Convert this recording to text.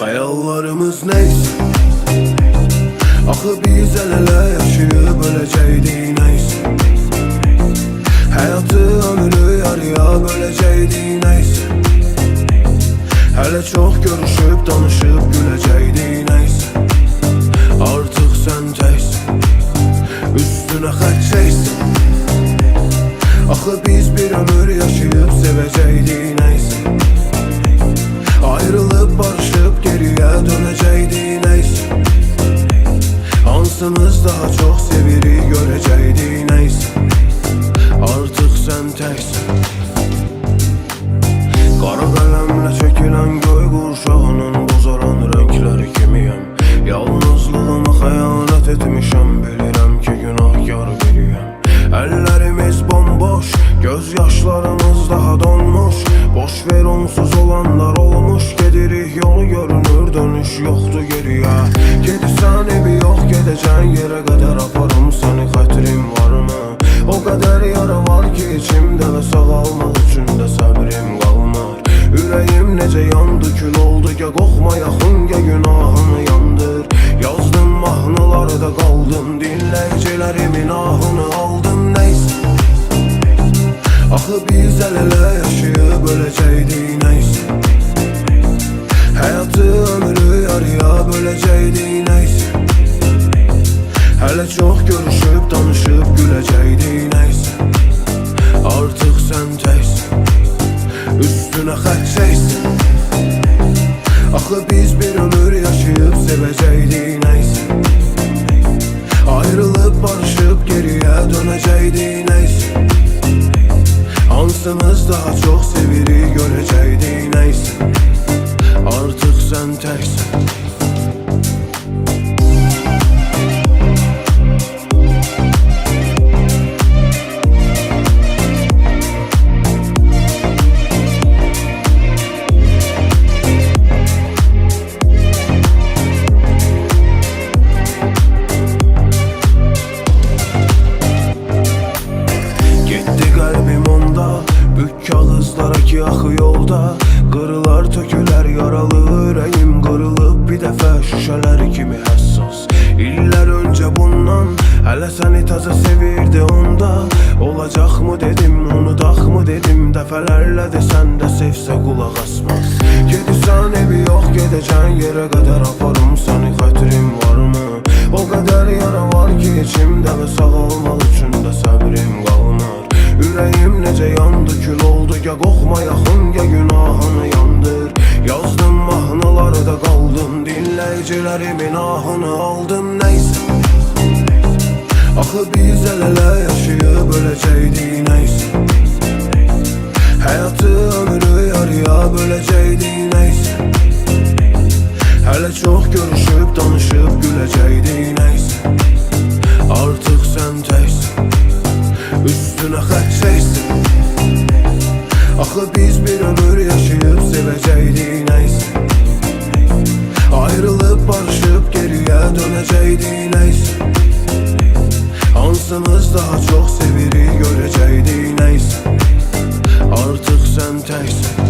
Hayallarımız neyse, axı biz el-ele yaşayıb öləcəkdik neyse. Həyatı ömrü yarıya böləcəkdik neyse. Hələ çox görüşüb danışıb güləcəkdik neyse. Artıq sən təksən, üstünə xətt çəksən. Axı biz bir ömür yaşayıb sevəcəkdik neyse. Ayrılıb barışıb geriyə dönəcəkdik neyse. Hansımız daha çox sevirik görəcəkdik neyse. Artıq sən təksən. Qara qələmlə çəkilən göy qurşağının bozaran rəngləri kimiyəm. Yalnızlığıma xəyanət etmişəm, bilirəm ki günahkar biriyəm. Əllərimiz bomboş, göz yaşlarımız daha donmuş. Boş ver onsuz olanlar olmuş, gedirik yolu görünür dönüş yoxdur geriyə. Gedirsən evi yox, gedəcən yerə qədər aparım səni, xətrim varmı? O qədər yara var ki içimdə və sağalmaq üçün də səbrim qalmır. Ürəyim necə yandı, kül oldu, ya qoxma yaxın, ya günahını yandır. Yazdım mahnılarda qaldım, dinləyicilərimin ahını aldım neyse. Axı biz el-ele yaşayıb öləcəkdik neyse. Həyatı ömrü yarıya böləcəkdik neyse. Hələ çox görüşüb danışıb güləcəkdik neyse. Artıq sən təksən, üstünə xətt çəksən. Axı biz bir ömür yaşayıb sevəcəkdik neyse. Ayrılıb barışıb geriyə dönəcəkdik neyse. Hansımız daha çox sevirik görəcəkdik neyse. Artıq sən təksən. Kağızlara ki axı yolda, qırılar tökülər yaralı ürəyim, qırılıb bir dəfə şüşələr kimi həssas. İllər öncə bundan, hələ səni təzə sevirdi onda. Olacaqmı dedim, unudaqmı dedim, dəfələrlə desən də sevsə qulaq asmaz. Gedirsən evi yox, gedəcən yerə qədər aparım səni, xətrim varmı? O qədər yara var ki içimdə və sağalmaq üçün də səbrim qalmır. Ürəyim necə yandı, kül oldu, ya qoxma yaxın, ya günahını yandır. Yazdım mahnılarda qaldım, dinləyicilərimin ahını aldım neyse. Axı biz el-ele yaşayıb öləcəkdik neyse. Həyatı ömrü yarıya böləcəkdik neyse. Hələ çox görüşüb danışıb güləcəkdik neyse. Artıq sən təksən, üstünə xətt çəksən. Axı biz bir ömür yaşayıb sevəcəkdik neyse. Ayrılıb barışıb geriyə dönəcəkdik neyse. Hansımız daha çox sevirik görəcəkdik neyse. Artıq sən təksən.